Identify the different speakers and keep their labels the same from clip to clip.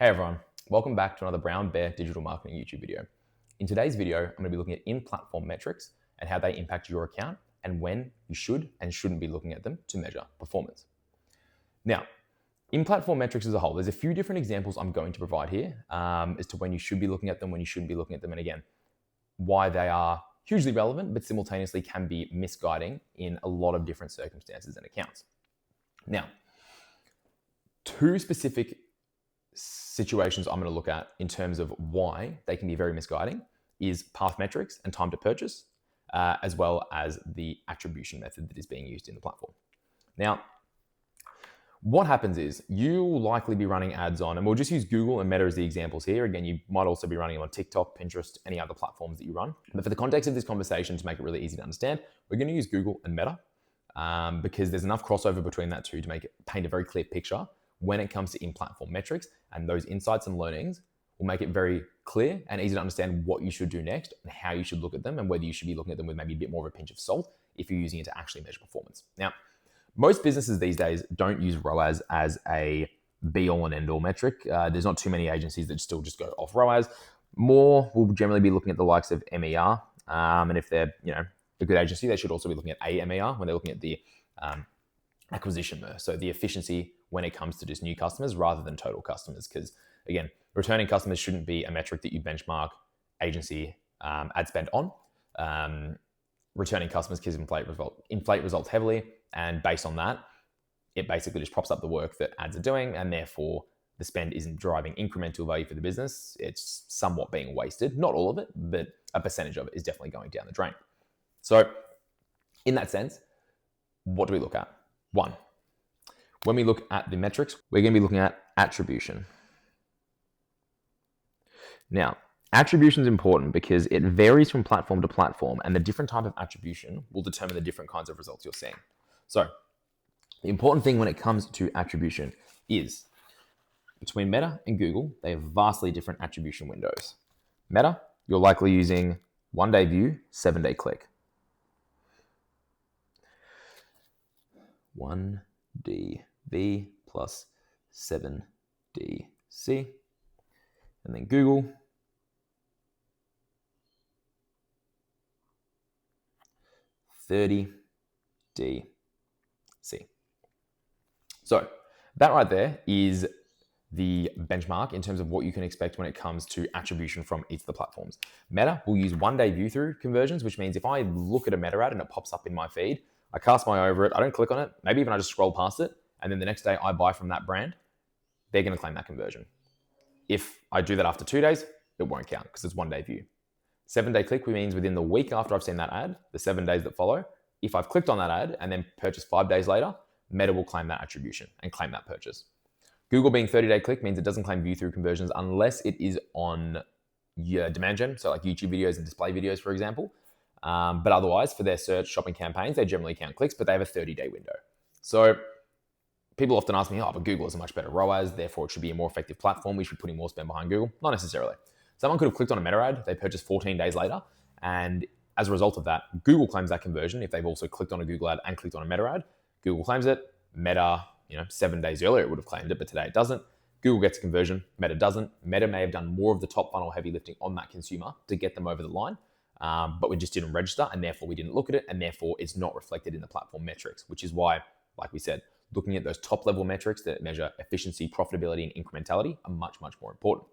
Speaker 1: Hey everyone, welcome back to another Brown Bear Digital Marketing YouTube video. In today's video, I'm going to be looking at in-platform metrics and how they impact your account and when you should and shouldn't be looking at them to measure performance. Now, in-platform metrics as a whole, there's a few different examples I'm going to provide here as to when you should be looking at them, when you shouldn't be looking at them, and again, why they are hugely relevant, but simultaneously can be misguiding in a lot of different circumstances and accounts. Now, two specific situations I'm going to look at in terms of why they can be very misguiding is path metrics and time to purchase, as well as the attribution method that is being used in the platform. Now, what happens is you'll likely be running ads on, and we'll just use Google and Meta as the examples here. Again, you might also be running on TikTok, Pinterest, any other platforms that you run. But for the context of this conversation, to make it really easy to understand, we're going to use Google and Meta because there's enough crossover between that two to make it paint a very clear picture when it comes to in-platform metrics, and those insights and learnings will make it very clear and easy to understand what you should do next and how you should look at them and whether you should be looking at them with maybe a bit more of a pinch of salt if you're using it to actually measure performance. Now, most businesses these days don't use ROAS as a be-all and end-all metric. There's not too many agencies that still just go off ROAS. More will generally be looking at the likes of MER, and if they're a good agency, they should also be looking at AMER when they're looking at the acquisition MER, so the efficiency when it comes to just new customers rather than total customers. Because again, returning customers shouldn't be a metric that you benchmark agency ad spend on. Returning customers can inflate results heavily, and based on that, it basically just props up the work that ads are doing, and therefore the spend isn't driving incremental value for the business. It's somewhat being wasted. Not all of it, but a percentage of it is definitely going down the drain. So in that sense, what do we look at? One, when we look at the metrics, we're going to be looking at attribution. Now, attribution is important because it varies from platform to platform, and the different type of attribution will determine the different kinds of results you're seeing. So the important thing when it comes to attribution is between Meta and Google, they have vastly different attribution windows. Meta, you're likely using 1-day view, 7-day click. 1DV plus 7DC. And then Google, 30DC. So that right there is the benchmark in terms of what you can expect when it comes to attribution from each of the platforms. Meta will use 1-day view through conversions, which means if I look at a Meta ad and it pops up in my feed, I cast my eye over it, I don't click on it, maybe even I just scroll past it, and then the next day I buy from that brand, they're going to claim that conversion. If I do that after 2 days, it won't count because it's 1-day view. 7-day click means within the week after I've seen that ad, the 7 days that follow, if I've clicked on that ad and then purchased 5 days later, Meta will claim that attribution and claim that purchase. Google being 30-day click means it doesn't claim view through conversions unless it is on your demand gen, so like YouTube videos and display videos, for example. But otherwise, for their search shopping campaigns, they generally count clicks, but they have a 30-day window. So people often ask me, but Google is a much better ROAS, therefore it should be a more effective platform. We should be putting more spend behind Google. Not necessarily. Someone could have clicked on a Meta ad, they purchased 14 days later, and as a result of that, Google claims that conversion. If they've also clicked on a Google ad and clicked on a Meta ad, Google claims it. Meta, 7 days earlier it would have claimed it, but today it doesn't. Google gets a conversion, Meta doesn't. Meta may have done more of the top funnel heavy lifting on that consumer to get them over the line, but we just didn't register, and therefore we didn't look at it, and therefore it's not reflected in the platform metrics, which is why, like we said, looking at those top level metrics that measure efficiency, profitability, and incrementality are much, much more important.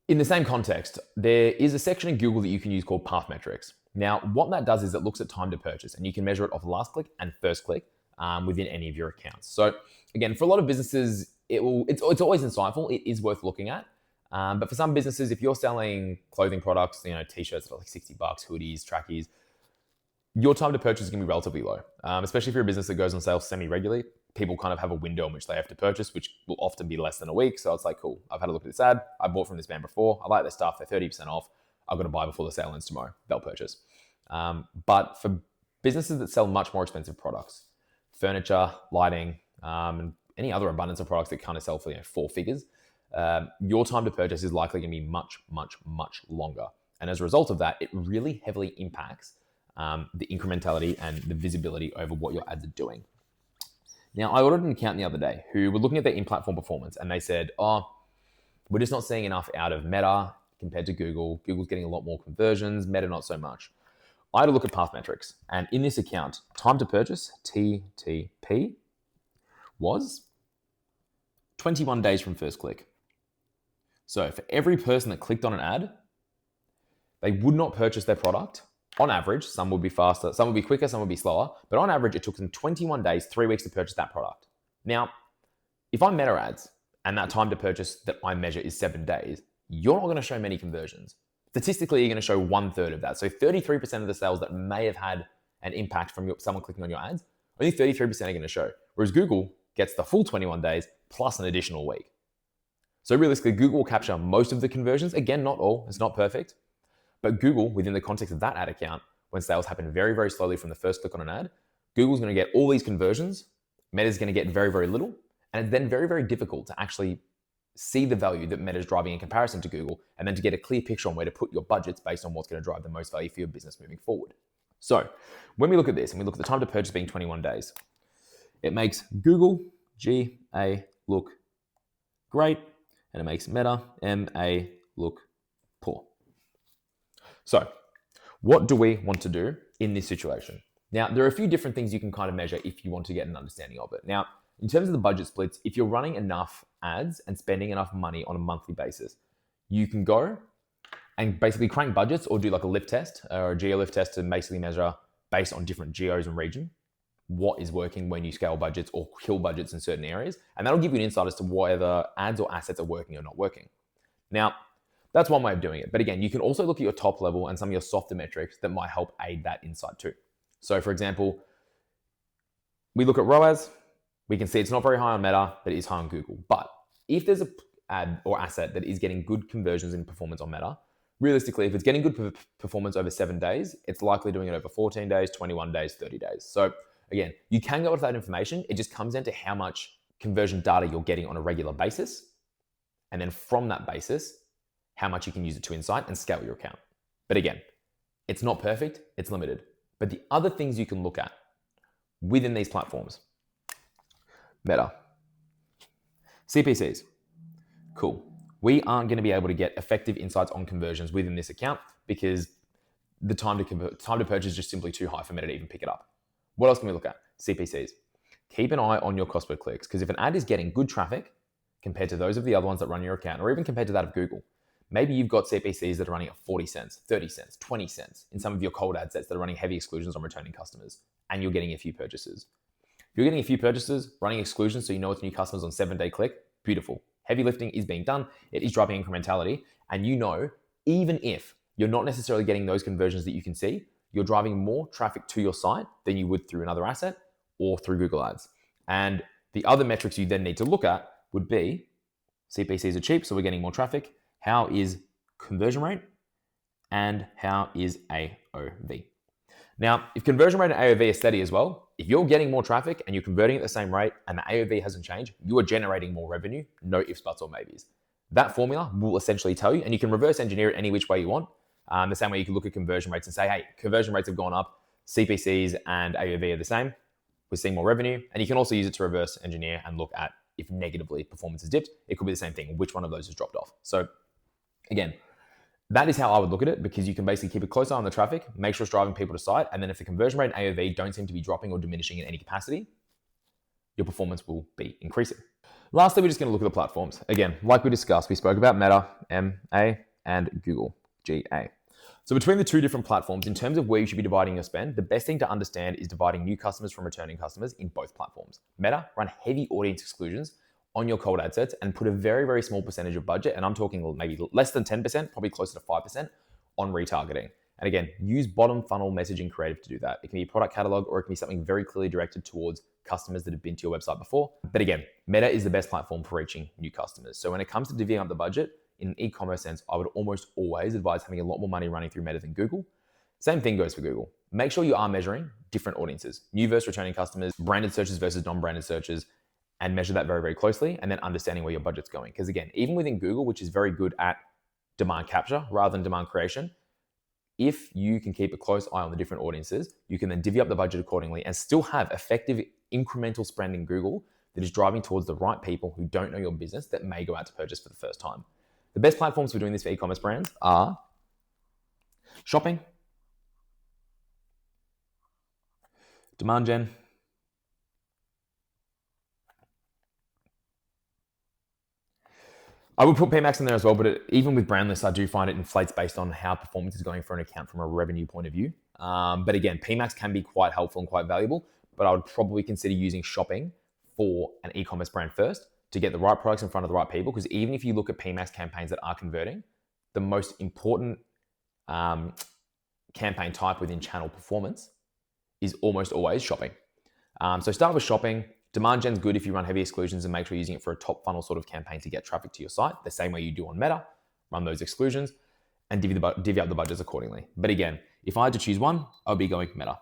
Speaker 1: In the same context, there is a section in Google that you can use called path metrics. Now, what that does is it looks at time to purchase, and you can measure it off last click and first click within any of your accounts. So again, for a lot of businesses, it's always insightful. It is worth looking at. But for some businesses, if you're selling clothing products, t-shirts that are like $60, hoodies, trackies, your time to purchase is going to be relatively low, especially if you're a business that goes on sale semi-regularly. People kind of have a window in which they have to purchase, which will often be less than a week. So it's like, cool, I've had a look at this ad. I bought from this brand before. I like their stuff. They're 30% off. I'm going to buy before the sale ends tomorrow. They'll purchase. But for businesses that sell much more expensive products, furniture, lighting, and any other abundance of products that kind of sell for 4 figures, your time to purchase is likely going to be much, much, much longer. And as a result of that, it really heavily impacts the incrementality and the visibility over what your ads are doing. Now, I ordered an account the other day who were looking at their in-platform performance, and they said, We're just not seeing enough out of Meta compared to Google. Google's getting a lot more conversions, Meta not so much. I had a look at Path Metrics, and in this account, time to purchase, TTP, was 21 days from first click. So for every person that clicked on an ad, they would not purchase their product. On average, some would be faster, some would be quicker, some would be slower, but on average, it took them 21 days, 3 weeks to purchase that product. Now, if I'm Meta ads and that time to purchase that I measure is 7 days, you're not going to show many conversions. Statistically, you're going to show 1/3 of that. So 33% of the sales that may have had an impact from someone clicking on your ads, only 33% are going to show. Whereas Google gets the full 21 days plus an additional week. So realistically, Google will capture most of the conversions. Again, not all, it's not perfect. But Google, within the context of that ad account, when sales happen very, very slowly from the first click on an ad, Google's going to get all these conversions, Meta's going to get very, very little, and it's then very, very difficult to actually see the value that Meta's driving in comparison to Google, and then to get a clear picture on where to put your budgets based on what's going to drive the most value for your business moving forward. So when we look at this and we look at the time to purchase being 21 days, it makes Google, GA, look great, and it makes Meta, MA, look poor. So what do we want to do in this situation? Now, there are a few different things you can kind of measure if you want to get an understanding of it. Now, in terms of the budget splits, if you're running enough ads and spending enough money on a monthly basis, you can go and basically crank budgets or do like a lift test or a geo lift test to basically measure based on different geos and region what is working when you scale budgets or kill budgets in certain areas. And that'll give you an insight as to whether ads or assets are working or not working. Now, that's one way of doing it. But again, you can also look at your top level and some of your softer metrics that might help aid that insight too. So for example, we look at ROAS. We can see it's not very high on Meta, but it is high on Google. But if there's an ad or asset that is getting good conversions and performance on Meta, realistically, if it's getting good performance over 7 days, it's likely doing it over 14 days, 21 days, 30 days. So again, you can go with that information. It just comes down to how much conversion data you're getting on a regular basis. And then from that basis, how much you can use it to insight and scale your account. But again, it's not perfect, it's limited. But the other things you can look at within these platforms, Meta, CPCs, cool. We aren't going to be able to get effective insights on conversions within this account because the time to purchase is just simply too high for Meta to even pick it up. What else can we look at? CPCs. Keep an eye on your cost per clicks because if an ad is getting good traffic compared to those of the other ones that run your account or even compared to that of Google, maybe you've got CPCs that are running at 40 cents, 30 cents, 20 cents in some of your cold ad sets that are running heavy exclusions on returning customers and you're getting a few purchases. If you're getting a few purchases, running exclusions so you know it's new customers on 7-day click, beautiful. Heavy lifting is being done. It is driving incrementality. And you know, even if you're not necessarily getting those conversions that you can see, you're driving more traffic to your site than you would through another asset or through Google Ads. And the other metrics you then need to look at would be CPCs are cheap, so we're getting more traffic. How is conversion rate? And how is AOV? Now, if conversion rate and AOV are steady as well, if you're getting more traffic and you're converting at the same rate and the AOV hasn't changed, you are generating more revenue, no ifs, buts, or maybes. That formula will essentially tell you, and you can reverse engineer it any which way you want. The same way you can look at conversion rates and say, hey, conversion rates have gone up, CPCs and AOV are the same, we're seeing more revenue. And you can also use it to reverse engineer and look at if negatively performance has dipped, it could be the same thing, which one of those has dropped off. So again, that is how I would look at it because you can basically keep a close eye on the traffic, make sure it's driving people to site, and then if the conversion rate and AOV don't seem to be dropping or diminishing in any capacity, your performance will be increasing. Lastly, we're just going to look at the platforms. Again, like we discussed, we spoke about Meta, MA, and Google, GA. So between the two different platforms, in terms of where you should be dividing your spend, the best thing to understand is dividing new customers from returning customers in both platforms. Meta run heavy audience exclusions on your cold ad sets and put a very, very small percentage of budget, and I'm talking maybe less than 10%, probably closer to 5% on retargeting. And again, use bottom funnel messaging creative to do that. It can be a product catalog or it can be something very clearly directed towards customers that have been to your website before. But again, Meta is the best platform for reaching new customers. So when it comes to divvying up the budget, in an e-commerce sense, I would almost always advise having a lot more money running through Meta than Google. Same thing goes for Google. Make sure you are measuring different audiences, new versus returning customers, branded searches versus non-branded searches, and measure that very, very closely, and then understanding where your budget's going. Because again, even within Google, which is very good at demand capture rather than demand creation, if you can keep a close eye on the different audiences, you can then divvy up the budget accordingly and still have effective incremental spend in Google that is driving towards the right people who don't know your business that may go out to purchase for the first time. The best platforms for doing this for e-commerce brands are shopping, demand gen, I would put PMax in there as well, but even with brand lists, I do find it inflates based on how performance is going for an account from a revenue point of view. But again, PMax can be quite helpful and quite valuable, but I would probably consider using shopping for an e-commerce brand first to get the right products in front of the right people. Because even if you look at PMax campaigns that are converting, the most important campaign type within channel performance is almost always shopping. So start with shopping. Demand gen's good if you run heavy exclusions and make sure you're using it for a top funnel sort of campaign to get traffic to your site, the same way you do on Meta. Run those exclusions and divvy up the budgets accordingly. But again, if I had to choose one, I would be going Meta.